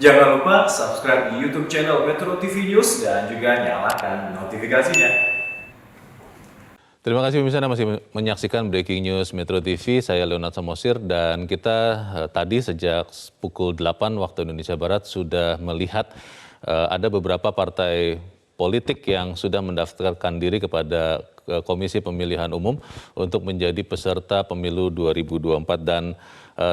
Jangan lupa subscribe di YouTube channel Metro TV News dan juga nyalakan notifikasinya. Terima kasih pemirsa Anda masih menyaksikan Breaking News Metro TV. Saya Leonard Samosir dan kita tadi sejak pukul 8 waktu Indonesia Barat sudah melihat ada beberapa partai politik yang sudah mendaftarkan diri kepada Komisi Pemilihan Umum untuk menjadi peserta pemilu 2024 dan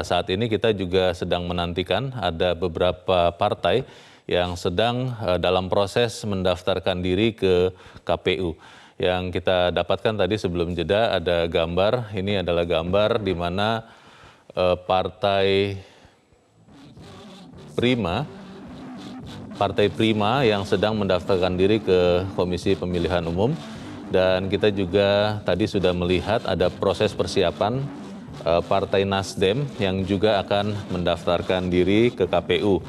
saat ini kita juga sedang menantikan ada beberapa partai yang sedang dalam proses mendaftarkan diri ke KPU. Yang kita dapatkan tadi sebelum jeda ada gambar, ini adalah gambar di mana Partai Prima yang sedang mendaftarkan diri ke Komisi Pemilihan Umum. Dan kita juga tadi sudah melihat ada proses persiapan Partai Nasdem yang juga akan mendaftarkan diri ke KPU.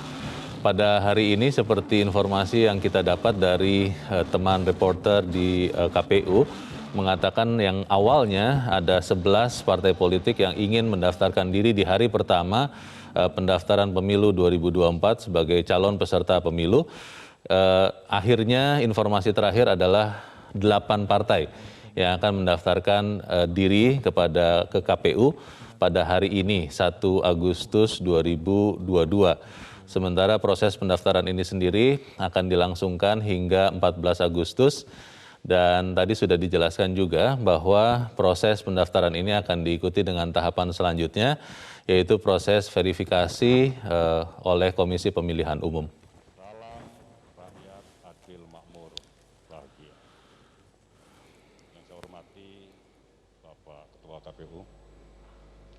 Pada hari ini seperti informasi yang kita dapat dari teman reporter di KPU mengatakan yang awalnya ada 11 partai politik yang ingin mendaftarkan diri di hari pertama pendaftaran pemilu 2024 sebagai calon peserta pemilu. Akhirnya informasi terakhir adalah 8 partai yang akan mendaftarkan diri ke KPU pada hari ini 1 Agustus 2022. Sementara proses pendaftaran ini sendiri akan dilangsungkan hingga 14 Agustus dan tadi sudah dijelaskan juga bahwa proses pendaftaran ini akan diikuti dengan tahapan selanjutnya yaitu proses verifikasi oleh Komisi Pemilihan Umum. Salam rakyat adil makmur bahagia. Yang saya hormati Bapak Ketua KPU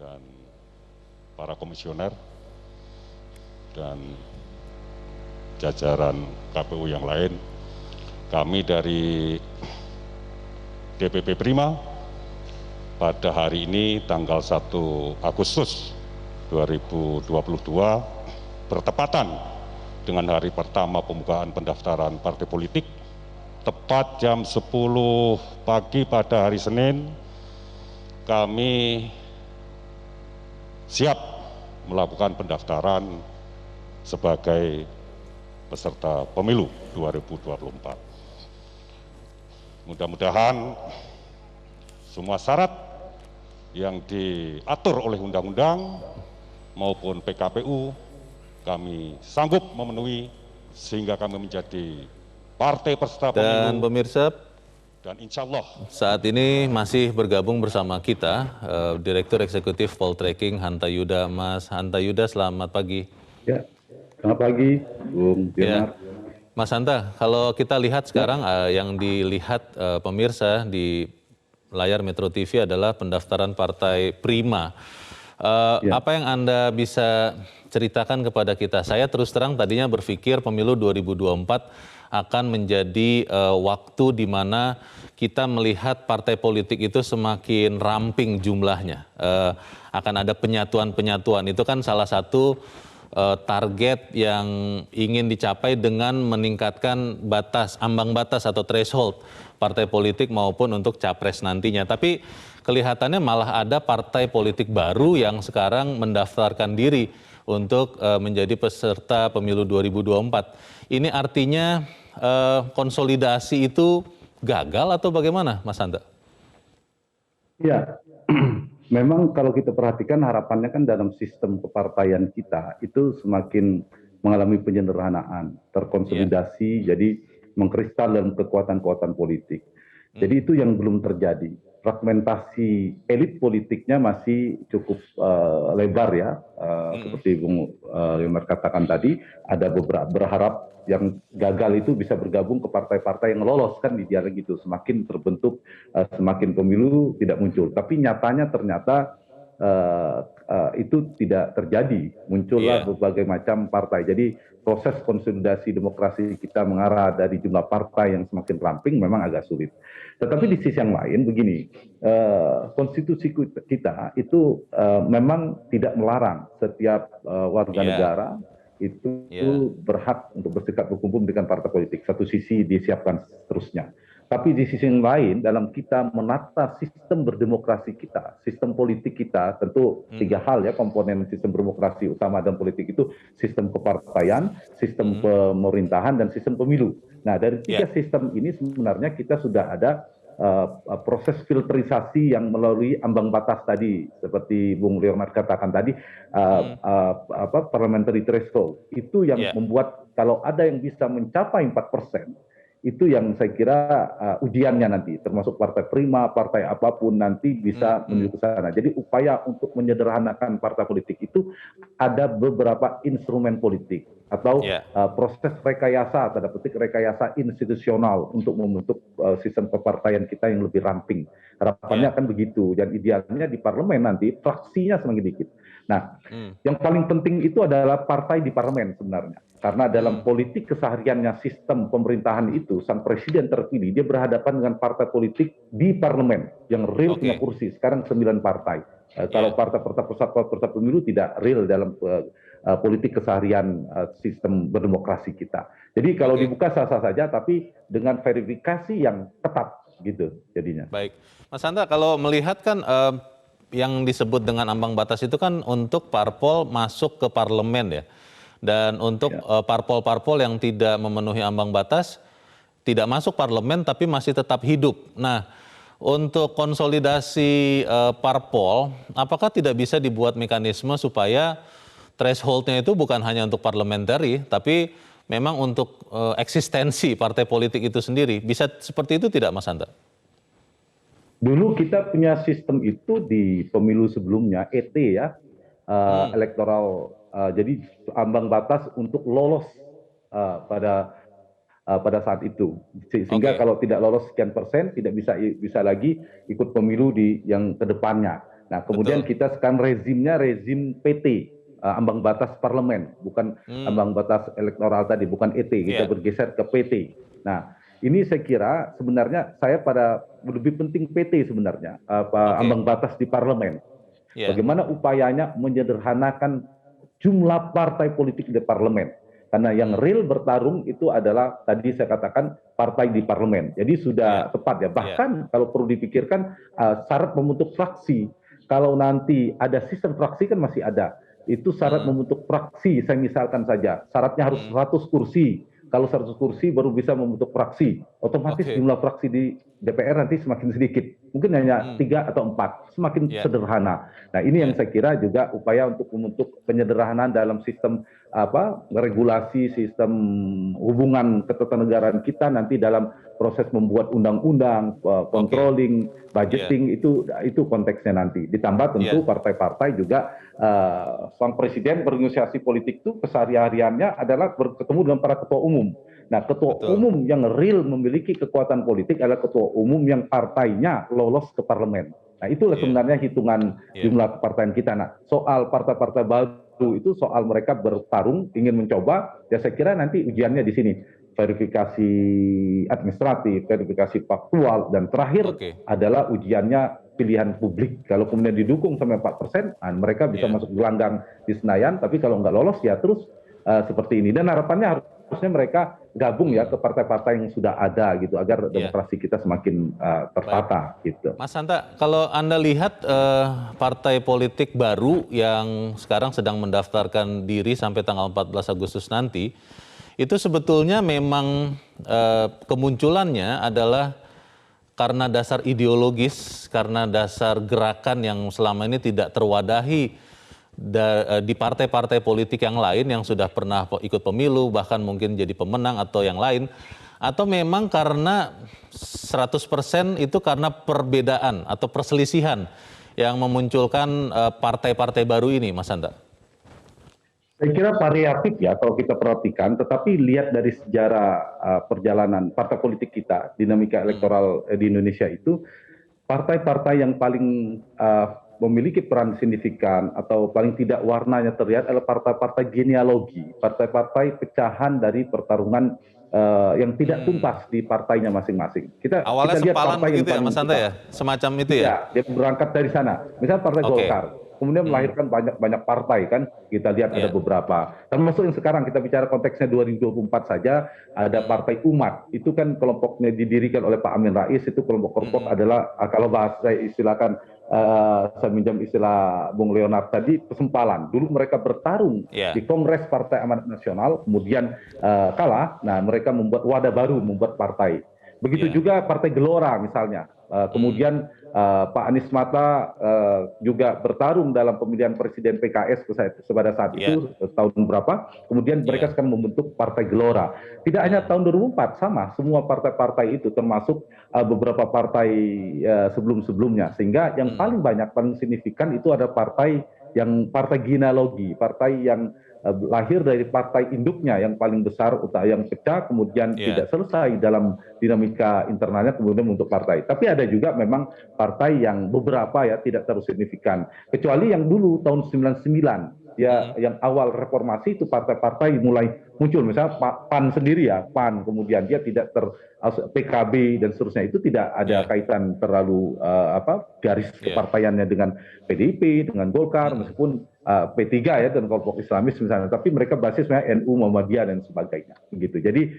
dan para komisioner dan jajaran KPU yang lain, kami dari DPP Prima pada hari ini tanggal 1 Agustus 2022 bertepatan dengan hari pertama pembukaan pendaftaran partai politik, tepat jam 10 pagi pada hari Senin, kami siap melakukan pendaftaran sebagai peserta pemilu 2024. Mudah-mudahan semua syarat yang diatur oleh undang-undang maupun PKPU kami sanggup memenuhi sehingga kami menjadi partai peserta pemilu. Dan pemirsa, dan insya Allah saat ini masih bergabung bersama kita Direktur Eksekutif Poltreking Hanta Yuda. Mas Hanta Yuda, selamat pagi. Ya, selamat pagi, Bung Leonard. Mas Hanta, kalau kita lihat sekarang yang dilihat pemirsa di layar Metro TV adalah pendaftaran Partai Prima. Apa yang Anda bisa ceritakan kepada kita? Saya terus terang tadinya berpikir pemilu 2024 akan menjadi waktu di mana kita melihat partai politik itu semakin ramping jumlahnya. Akan ada penyatuan-penyatuan, itu kan salah satu target yang ingin dicapai dengan meningkatkan ambang batas atau threshold partai politik maupun untuk capres nantinya. Tapi kelihatannya malah ada partai politik baru yang sekarang mendaftarkan diri untuk menjadi peserta pemilu 2024. Ini artinya konsolidasi itu gagal atau bagaimana, Mas Hanta? Ya, memang kalau kita perhatikan harapannya kan dalam sistem kepartaian kita itu semakin mengalami penyederhanaan, terkonsolidasi, jadi mengkristal dalam kekuatan-kekuatan politik. Jadi itu yang belum terjadi. Fragmentasi elit politiknya masih cukup lebar ya, seperti Bung Leonard katakan tadi, ada beberapa berharap yang gagal itu bisa bergabung ke partai-partai yang lolos kan dialog gitu, semakin terbentuk, semakin pemilu tidak muncul. Tapi nyatanya ternyata itu tidak terjadi, muncullah berbagai macam partai. Jadi proses konsolidasi demokrasi kita mengarah dari jumlah partai yang semakin ramping memang agak sulit. Tetapi di sisi yang lain begini, konstitusi kita itu memang tidak melarang setiap warga negara itu berhak untuk bersikap berkumpul dengan partai politik. Satu sisi disiapkan seterusnya. Tapi di sisi yang lain, dalam kita menata sistem berdemokrasi kita, sistem politik kita, tentu tiga hal ya komponen sistem demokrasi utama dan politik itu sistem kepartaian, sistem pemerintahan, dan sistem pemilu. Nah, dari tiga sistem ini sebenarnya kita sudah ada proses filterisasi yang melalui ambang batas tadi, seperti Bung Leonard katakan tadi, parliamentary threshold. Itu yang membuat kalau ada yang bisa mencapai 4%, itu yang saya kira ujiannya nanti, termasuk partai prima, partai apapun nanti bisa menuju ke sana. Jadi upaya untuk menyederhanakan partai politik itu ada beberapa instrumen politik atau proses rekayasa, tanda petik rekayasa institusional untuk membentuk sistem kepartaian kita yang lebih ramping. Harapannya akan begitu, dan idealnya di parlemen nanti fraksinya semakin dikit. Nah, yang paling penting itu adalah partai di parlemen sebenarnya. Karena dalam politik kesehariannya sistem pemerintahan itu, sang presiden terpilih, dia berhadapan dengan partai politik di parlemen yang real punya kursi. Sekarang 9 partai. Kalau partai-partai peserta pemilu tidak real dalam politik keseharian sistem berdemokrasi kita. Jadi kalau dibuka sah-sah saja, tapi dengan verifikasi yang ketat gitu jadinya. Baik, Mas Hanta, kalau melihat kan yang disebut dengan ambang batas itu kan untuk parpol masuk ke parlemen ya. Dan untuk parpol-parpol yang tidak memenuhi ambang batas, tidak masuk parlemen tapi masih tetap hidup. Nah, untuk konsolidasi parpol, apakah tidak bisa dibuat mekanisme supaya threshold-nya itu bukan hanya untuk parliamentary, tapi memang untuk eksistensi partai politik itu sendiri? Bisa seperti itu tidak, Mas Hanta? Dulu kita punya sistem itu di pemilu sebelumnya, ET ya, electoral. Jadi ambang batas untuk lolos pada saat itu, sehingga kalau tidak lolos sekian persen tidak bisa lagi ikut pemilu di yang kedepannya. Nah, kemudian kita sekarang rezimnya rezim PT, ambang batas parlemen, bukan ambang batas elektoral tadi, bukan ET, kita bergeser ke PT. Nah, ini saya kira sebenarnya saya pada lebih penting PT sebenarnya, ambang batas di parlemen. Bagaimana upayanya menyederhanakan jumlah partai politik di parlemen. Karena yang real bertarung itu adalah tadi saya katakan partai di parlemen. Jadi sudah tepat ya. Bahkan kalau perlu dipikirkan syarat membentuk fraksi. Kalau nanti ada sistem fraksi kan masih ada. Itu syarat membentuk fraksi, saya misalkan saja. Syaratnya harus 100 kursi. Kalau 100 kursi baru bisa membentuk fraksi. Otomatis jumlah fraksi di DPR nanti semakin sedikit. Mungkin hanya 3 atau 4. Semakin sederhana. Nah, ini yang saya kira juga upaya untuk membentuk penyederhanaan dalam sistem regulasi, sistem hubungan ketatanegaraan kita nanti dalam proses membuat undang-undang, controlling, budgeting, itu konteksnya nanti. Ditambah tentu partai-partai juga, sang presiden bernegosiasi politik itu kesehariannya adalah bertemu dengan para ketua umum. Nah, ketua umum yang real memiliki kekuatan politik adalah ketua umum yang partainya lolos ke parlemen. Nah, itulah sebenarnya hitungan jumlah kepartaian kita. Nah, soal partai-partai baru itu soal mereka bertarung, ingin mencoba, ya saya kira nanti ujiannya di sini. Verifikasi administratif, verifikasi faktual, dan terakhir adalah ujiannya pilihan publik. Kalau kemudian didukung sampai 4%, mereka bisa masuk gelanggang di Senayan, tapi kalau nggak lolos ya terus seperti ini. Dan harapannya harusnya mereka gabung ya ke partai-partai yang sudah ada gitu, agar demokrasi kita semakin tertata gitu. Mas Hanta, kalau Anda lihat partai politik baru yang sekarang sedang mendaftarkan diri sampai tanggal 14 Agustus nanti, itu sebetulnya memang kemunculannya adalah karena dasar ideologis, karena dasar gerakan yang selama ini tidak terwadahi di partai-partai politik yang lain yang sudah pernah ikut pemilu, bahkan mungkin jadi pemenang atau yang lain, atau memang karena 100% itu karena perbedaan atau perselisihan yang memunculkan partai-partai baru ini, Mas Hanta? Saya kira variatif ya kalau kita perhatikan, tetapi lihat dari sejarah perjalanan partai politik kita, dinamika elektoral di Indonesia itu, partai-partai yang paling memiliki peran signifikan atau paling tidak warnanya terlihat adalah partai-partai genealogi, partai-partai pecahan dari pertarungan yang tidak tuntas di partainya masing-masing. Awalnya kita lihat sempalan partai begitu ya, Mas Hanta ya? Semacam itu ya? Ya, dia berangkat dari sana. Misalnya Partai Golkar. kemudian melahirkan banyak partai kan. Kita lihat ada beberapa. Termasuk yang sekarang kita bicara konteksnya 2024 saja, ada Partai Umat. Itu kan kelompoknya didirikan oleh Pak Amin Rais, itu kelompok adalah kalau bahasa saya istilahkan, saya minjam istilah Bung Leonard tadi, pesempalan. Dulu mereka bertarung di Kongres Partai Amanat Nasional, kemudian kalah. Nah, mereka membuat wadah baru, membuat partai. Begitu juga Partai Gelora misalnya. Kemudian Pak Anies Mata juga bertarung dalam pemilihan presiden PKS pada saat itu tahun berapa. Kemudian mereka sekarang membentuk Partai Gelora. Tidak hanya tahun 2004, sama semua partai-partai itu termasuk beberapa partai sebelum-sebelumnya. Sehingga yang paling banyak, paling signifikan itu ada partai genealogi, partai yang lahir dari partai induknya yang paling besar, yang pecah, kemudian tidak selesai dalam dinamika internalnya, kemudian untuk partai. Tapi ada juga memang partai yang beberapa ya tidak terlalu signifikan. Kecuali yang dulu tahun 99, ya yang awal reformasi itu partai-partai mulai muncul. Misalnya PAN sendiri ya, PAN, kemudian dia tidak PKB dan seterusnya, itu tidak ada kaitan terlalu garis kepartaiannya dengan PDIP, dengan Golkar, meskipun P3 ya dan kelompok Islamis misalnya, tapi mereka basisnya NU, Muhammadiyah dan sebagainya begitu. Jadi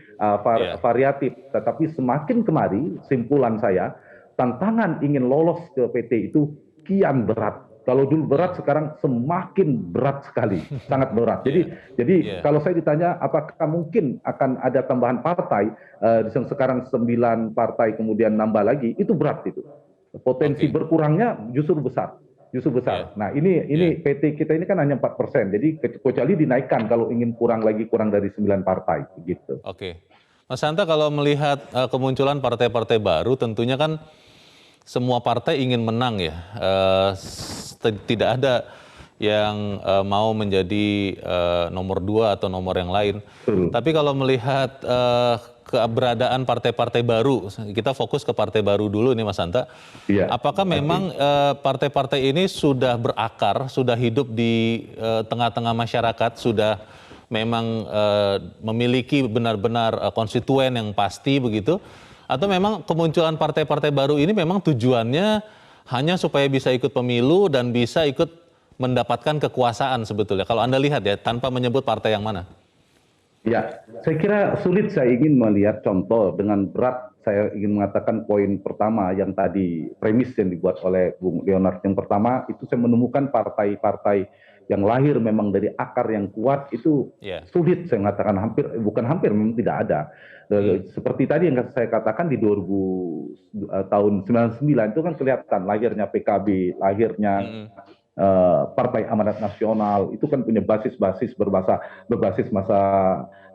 variatif, tetapi semakin kemari simpulan saya, tantangan ingin lolos ke PT itu kian berat. Kalau dulu berat, sekarang semakin berat sekali, sangat berat. Jadi kalau saya ditanya apakah mungkin akan ada tambahan partai, sekarang 9 partai kemudian nambah lagi, itu berat itu. Potensi berkurangnya justru besar. Nah, ini PT kita ini kan hanya 4%. Jadi kecuali dinaikkan kalau ingin kurang dari 9 partai begitu. Oke. Mas Hanta, kalau melihat kemunculan partai-partai baru, tentunya kan semua partai ingin menang ya. Tidak ada yang mau menjadi nomor 2 atau nomor yang lain. Tapi kalau melihat keberadaan partai-partai baru, kita fokus ke partai baru dulu nih Mas Hanta. Apakah memang partai-partai ini sudah berakar, sudah hidup di tengah-tengah masyarakat, sudah memang memiliki benar-benar konstituen yang pasti begitu? Atau memang kemunculan partai-partai baru ini memang tujuannya hanya supaya bisa ikut pemilu dan bisa ikut mendapatkan kekuasaan sebetulnya? Kalau Anda lihat ya, tanpa menyebut partai yang mana? Ya, saya kira sulit saya ingin melihat contoh dengan berat. Saya ingin mengatakan poin pertama yang tadi, premis yang dibuat oleh Bung Leonard. Yang pertama, itu saya menemukan partai-partai yang lahir memang dari akar yang kuat, itu sulit saya mengatakan, memang tidak ada. Seperti tadi yang saya katakan di tahun 99 itu kan kelihatan lahirnya PKB, lahirnya Partai Amanat Nasional, itu kan punya basis-basis berbasis masa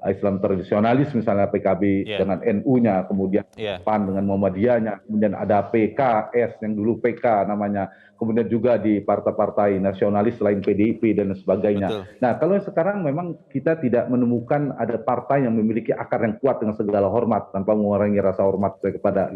Islam tradisionalis, misalnya PKB dengan NU-nya, kemudian PAN dengan Muhammadiyahnya, kemudian ada PKS yang dulu PK namanya, kemudian juga di partai-partai nasionalis selain PDIP dan sebagainya. Nah, kalau sekarang memang kita tidak menemukan ada partai yang memiliki akar yang kuat dengan segala hormat, tanpa mengurangi rasa hormat kepada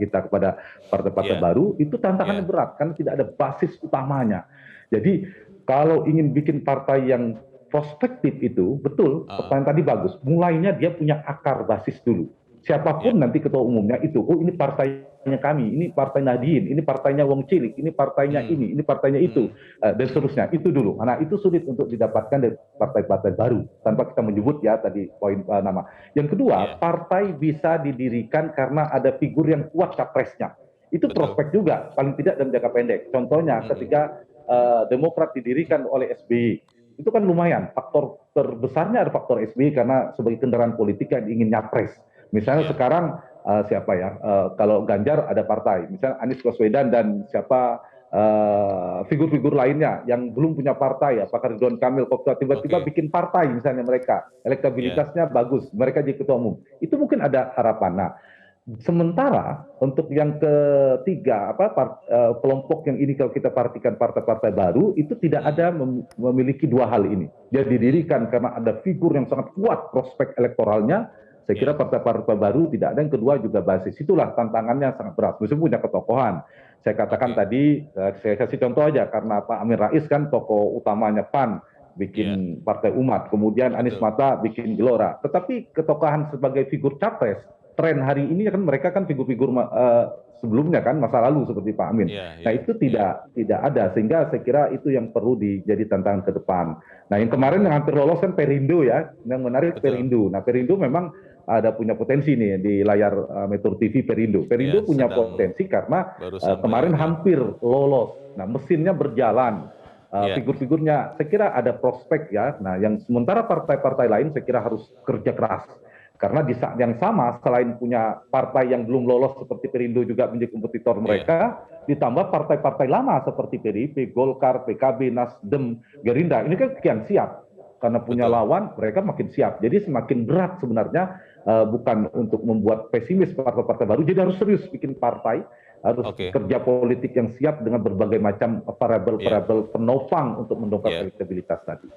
partai-partai baru, itu tantangannya berat, karena tidak ada basis utamanya. Jadi kalau ingin bikin partai yang prospektif itu, betul, pertanyaan tadi bagus. Mulainya dia punya akar basis dulu. Siapapun nanti ketua umumnya itu, oh ini partainya kami, ini partai Nahdien, ini partainya Wong Cilik, ini partainya ini partainya itu, dan seterusnya. Itu dulu. Nah, itu sulit untuk didapatkan dari partai-partai baru, tanpa kita menyebut ya tadi poin nama. Yang kedua, partai bisa didirikan karena ada figur yang kuat capresnya. Itu prospek juga, paling tidak dalam jangka pendek. Contohnya ketika Demokrat didirikan oleh SBY, itu kan lumayan. Faktor terbesarnya ada faktor SBY karena sebagai kendaraan politik yang ingin nyapres. Misalnya sekarang siapa ya? Kalau Ganjar ada partai, misalnya Anies Baswedan dan siapa figur-figur lainnya yang belum punya partai, apakah Ridwan Kamil, tiba-tiba bikin partai misalnya mereka, elektabilitasnya bagus, mereka jadi ketua umum. Itu mungkin ada harapan. Nah, sementara untuk yang ketiga, kelompok yang ini kalau kita perhatikan partai-partai baru, itu tidak ada memiliki dua hal ini. Dia didirikan karena ada figur yang sangat kuat prospek elektoralnya. Saya kira partai-partai baru tidak ada. Yang kedua juga basis. Itulah tantangannya sangat berat. Meskipun punya ketokohan. Saya katakan tadi, saya kasih contoh aja, karena Pak Amin Rais kan tokoh utamanya PAN, bikin Partai Umat. Kemudian Anies Mata bikin Gelora. Tetapi ketokohan sebagai figur capres, tren hari ini kan mereka kan figur-figur sebelumnya kan, masa lalu seperti Pak Amin. Iya, Nah iya, itu iya. tidak ada, sehingga saya kira itu yang perlu jadi tantangan ke depan. Nah yang kemarin yang hampir lolos kan Perindo ya, yang menarik Betul. Perindo. Nah Perindo memang ada punya potensi nih di layar Metro TV Perindo. Iya, Perindo punya sedang potensi karena baru sampai ya. kemarin Iya. hampir lolos. Nah mesinnya berjalan. Iya. Figur-figurnya saya kira ada prospek ya. Nah, yang sementara partai-partai lain saya kira harus kerja keras. Karena di saat yang sama, selain punya partai yang belum lolos seperti Perindo juga menjadi kompetitor Iya. mereka, ditambah partai-partai lama seperti PDIP, Golkar, PKB, Nasdem, Gerindra. Ini kan kian siap. Karena punya Betul. lawan, mereka makin siap. Jadi semakin berat sebenarnya, bukan untuk membuat pesimis partai-partai baru, jadi harus serius bikin partai, harus Oke. kerja politik yang siap dengan berbagai macam variabel-variabel penopang untuk mendongkrak Iya. elektabilitas tadi.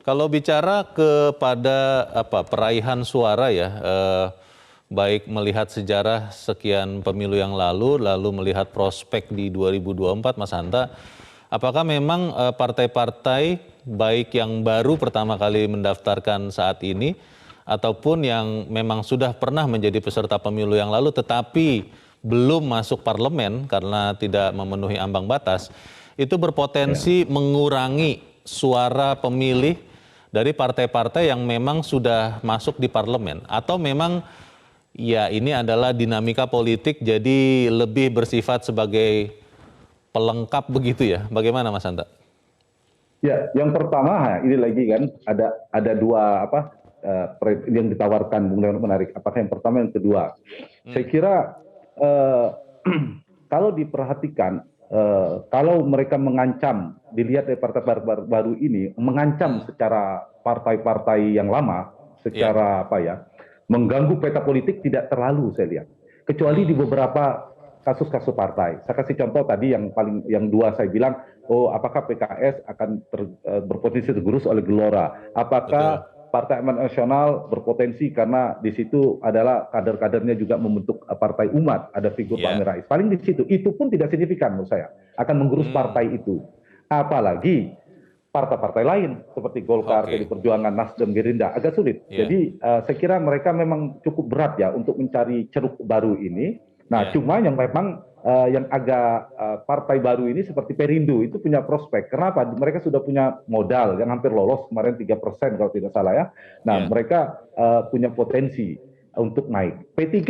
Kalau bicara kepada peraihan suara ya, baik melihat sejarah sekian pemilu yang lalu melihat prospek di 2024, Mas Hanta, apakah memang partai-partai baik yang baru pertama kali mendaftarkan saat ini ataupun yang memang sudah pernah menjadi peserta pemilu yang lalu tetapi belum masuk parlemen karena tidak memenuhi ambang batas, itu berpotensi mengurangi suara pemilih dari partai-partai yang memang sudah masuk di parlemen, atau memang ya ini adalah dinamika politik jadi lebih bersifat sebagai pelengkap begitu ya? Bagaimana Mas Hanta? Ya, yang pertama ini lagi kan ada dua yang ditawarkan Bung Leon, menarik. Apakah yang pertama, yang kedua? Saya kira kalau diperhatikan, kalau mereka mengancam, dilihat dari partai baru ini mengancam secara partai-partai yang lama, secara mengganggu peta politik tidak terlalu saya lihat. Kecuali di beberapa kasus-kasus partai. Saya kasih contoh tadi yang dua saya bilang, apakah PKS akan berpotensi tergerus oleh Gelora? Apakah Partai Amanat Nasional berpotensi karena di situ adalah kader-kadernya juga membentuk partai umat, ada figur Pak Amin Rais. Paling di situ, itu pun tidak signifikan menurut saya, akan menggerus partai itu. Apalagi partai-partai lain seperti Golkar, PD Perjuangan, Nasdem, Gerindra agak sulit. Jadi saya kira mereka memang cukup berat ya untuk mencari ceruk baru ini. Nah, cuma yang memang yang agak partai baru ini seperti Perindo itu punya prospek. Kenapa? Mereka sudah punya modal yang hampir lolos kemarin 3% kalau tidak salah ya. Nah, mereka punya potensi untuk naik. P3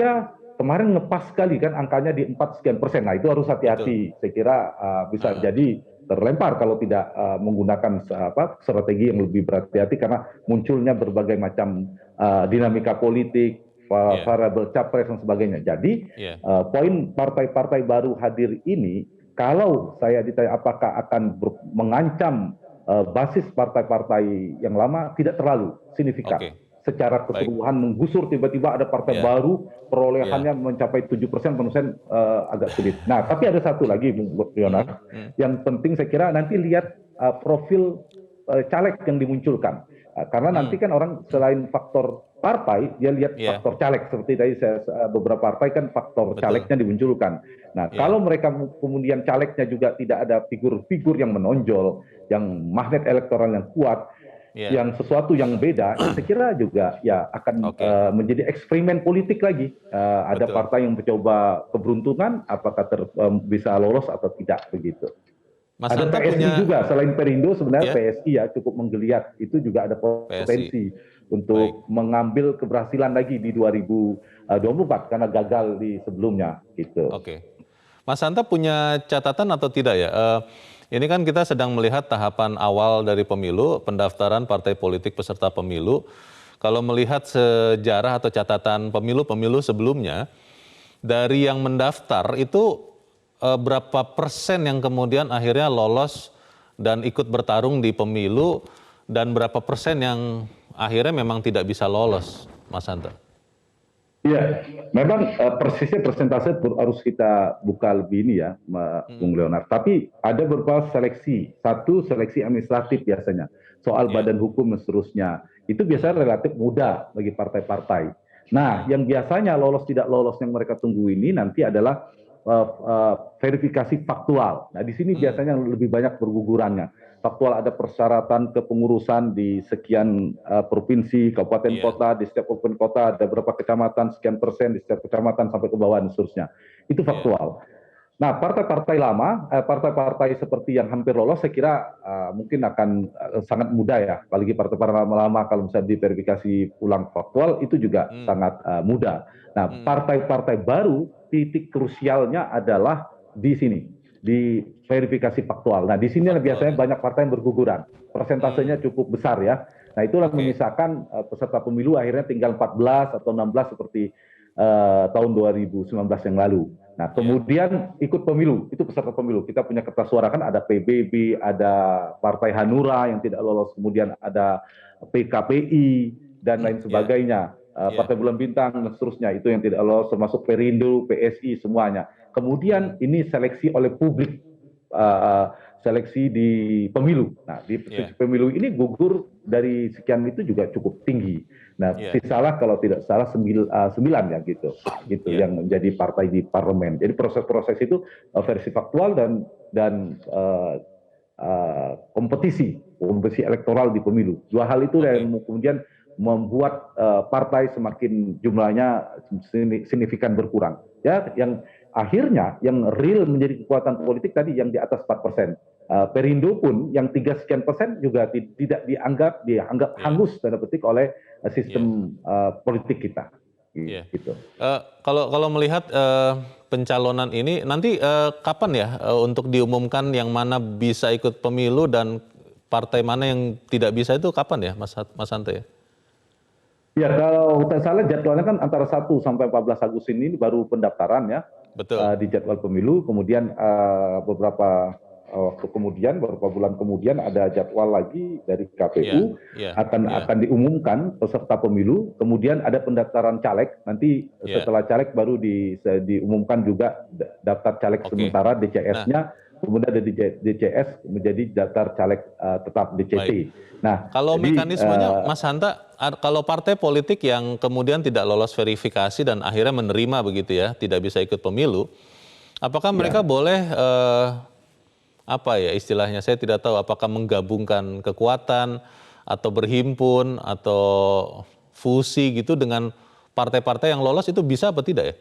kemarin ngepas sekali kan angkanya di 4 sekian persen. Nah, itu harus hati-hati. Saya kira bisa jadi terlempar kalau tidak menggunakan strategi yang lebih berhati-hati karena munculnya berbagai macam dinamika politik, variabel capres dan sebagainya. Jadi poin partai-partai baru hadir ini, kalau saya ditanya apakah akan mengancam basis partai-partai yang lama, tidak terlalu signifikan. Secara keseluruhan menggusur tiba-tiba ada partai baru, perolehannya mencapai 7%, agak sulit. Nah, tapi ada satu lagi, Bung Leonard, yang penting saya kira nanti lihat profil caleg yang dimunculkan. Karena nanti kan orang selain faktor partai, dia lihat faktor caleg. Seperti tadi beberapa partai kan faktor calegnya dimunculkan. Nah, kalau mereka kemudian calegnya juga tidak ada figur-figur yang menonjol, yang magnet elektoral yang kuat, yang sesuatu yang beda, saya kira juga ya akan menjadi eksperimen politik lagi. Ada partai yang mencoba keberuntungan, apakah bisa lolos atau tidak begitu. Mas ada Hanta PSI juga, selain Perindo sebenarnya PSI ya cukup menggeliat, itu juga ada potensi untuk mengambil keberhasilan lagi di 2024 karena gagal di sebelumnya gitu. Mas Hanta punya catatan atau tidak ya? Ini kan kita sedang melihat tahapan awal dari pemilu, pendaftaran partai politik peserta pemilu. Kalau melihat sejarah atau catatan pemilu-pemilu sebelumnya, dari yang mendaftar itu berapa persen yang kemudian akhirnya lolos dan ikut bertarung di pemilu, dan berapa persen yang akhirnya memang tidak bisa lolos, Mas Hanta? Iya, memang persisnya persentase harus kita buka lebih ini ya, Bung Leonard. Tapi ada beberapa seleksi. Satu, seleksi administratif biasanya. Soal badan hukum dan seterusnya. Itu biasanya relatif mudah bagi partai-partai. Nah, yang biasanya lolos tidak lolos yang mereka tunggu ini nanti adalah verifikasi faktual. Nah, di sini biasanya lebih banyak bergugurannya. faktual ada persyaratan kepengurusan di sekian provinsi, kabupaten Iya. kota, di setiap kabupaten kota ada berapa kecamatan, sekian persen di setiap kecamatan sampai ke bawah dan seterusnya. Itu faktual. Nah, partai-partai lama, partai-partai seperti yang hampir lolos, saya kira mungkin akan sangat mudah ya. Apalagi partai-partai lama kalau misalnya diverifikasi ulang faktual, itu juga sangat mudah. Nah, partai-partai baru, titik krusialnya adalah di sini, di verifikasi faktual. Nah, di sini biasanya banyak partai yang berguguran. Persentasenya cukup besar ya. Nah, itulah menyisakan peserta pemilu akhirnya tinggal 14 atau 16 seperti tahun 2019 yang lalu. Nah, kemudian ikut pemilu, itu peserta pemilu. Kita punya kertas suara kan ada PBB, ada Partai Hanura yang tidak lolos, kemudian ada PKPI, dan lain sebagainya. Partai Bulan Bintang, dan seterusnya, itu yang tidak lolos, termasuk Perindo, PSI, semuanya. Kemudian ini seleksi oleh publik, seleksi di pemilu. Nah, di pemilu ini gugur dari sekian itu juga cukup tinggi. Nah, sisalah kalau tidak salah 9 ya gitu yang menjadi partai di parlemen. Jadi proses-proses itu versi faktual dan kompetisi elektoral di pemilu. Dua hal itu yang kemudian membuat partai semakin jumlahnya signifikan berkurang. Ya, yang akhirnya yang real menjadi kekuatan politik tadi yang di atas 4%. Perindo pun yang 3% juga tidak dianggap hangus tanda petik oleh sistem politik kita. Gitu. Kalau melihat pencalonan ini nanti kapan ya untuk diumumkan yang mana bisa ikut pemilu dan partai mana yang tidak bisa, itu kapan ya Mas Hanta ya? Ya, kalau tidak salah jadwalnya kan antara 1 sampai 14 Agustus ini baru pendaftaran ya. Betul. Di jadwal pemilu, kemudian beberapa bulan kemudian ada jadwal lagi dari KPU akan diumumkan peserta pemilu, kemudian ada pendaftaran caleg, nanti setelah caleg baru diumumkan juga daftar caleg sementara DCS-nya, kemudian ada DCS menjadi daftar caleg tetap DCT. Nah, kalau mekanismenya Mas Hanta, kalau partai politik yang kemudian tidak lolos verifikasi dan akhirnya menerima begitu ya, tidak bisa ikut pemilu, apakah mereka boleh apa ya istilahnya, saya tidak tahu, apakah menggabungkan kekuatan atau berhimpun atau fusi gitu dengan partai-partai yang lolos, itu bisa apa tidak ya?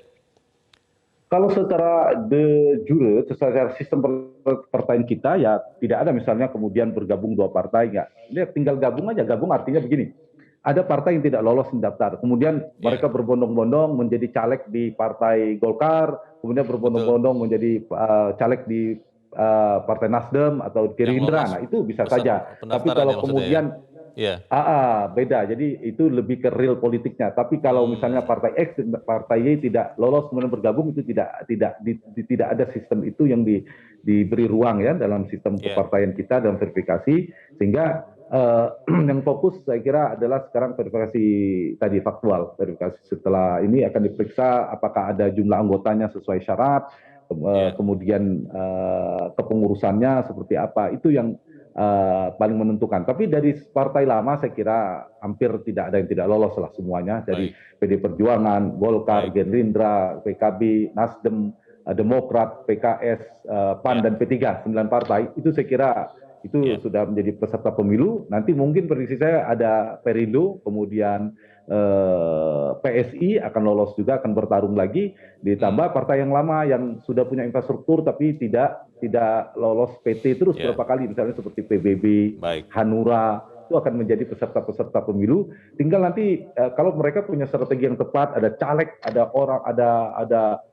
Kalau secara de jure, secara sistem pertanyaan kita ya tidak ada misalnya kemudian bergabung dua partai, nggak. Dia tinggal gabung aja. Gabung artinya begini, ada partai yang tidak lolos mendaftar, kemudian mereka berbondong-bondong menjadi caleg di Partai Golkar, kemudian berbondong-bondong menjadi caleg di Partai Nasdem atau Gerindra, nah itu bisa saja. Tapi kalau kemudian beda, jadi itu lebih ke real politiknya. Tapi kalau misalnya Partai X, Partai Y tidak lolos kemudian bergabung, itu tidak ada sistem itu yang diberi ruang ya dalam sistem kepartaian kita dalam verifikasi, sehingga yang fokus saya kira adalah sekarang verifikasi tadi faktual. Verifikasi setelah ini akan diperiksa apakah ada jumlah anggotanya sesuai syarat, kemudian kepengurusannya seperti apa, itu yang paling menentukan. Tapi dari partai lama saya kira hampir tidak ada yang tidak lolos lah semuanya, dari PD Perjuangan, Golkar, Gerindra, PKB, Nasdem, Demokrat, PKS, PAN dan P3, 9 partai itu saya kira itu sudah menjadi peserta pemilu. Nanti mungkin prediksi saya ada Perindo, kemudian PSI akan lolos juga, akan bertarung lagi, ditambah partai yang lama yang sudah punya infrastruktur tapi tidak lolos PT terus berapa kali, misalnya seperti PBB, Hanura, itu akan menjadi peserta-peserta pemilu. Tinggal nanti kalau mereka punya strategi yang tepat, ada caleg, ada orang, ada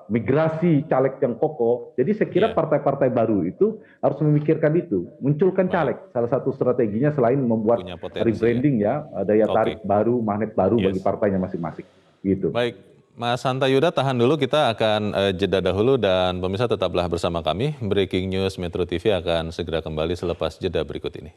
migrasi caleg yang kokoh. Jadi saya kira partai-partai baru itu harus memikirkan itu, munculkan caleg. Salah satu strateginya selain membuat rebranding ya, daya tarik baru, magnet baru bagi partainya masing-masing. Gitu. Baik, Mas Hanta Yuda, tahan dulu, kita akan jeda dahulu dan pemirsa tetaplah bersama kami. Breaking News Metro TV akan segera kembali selepas jeda berikut ini.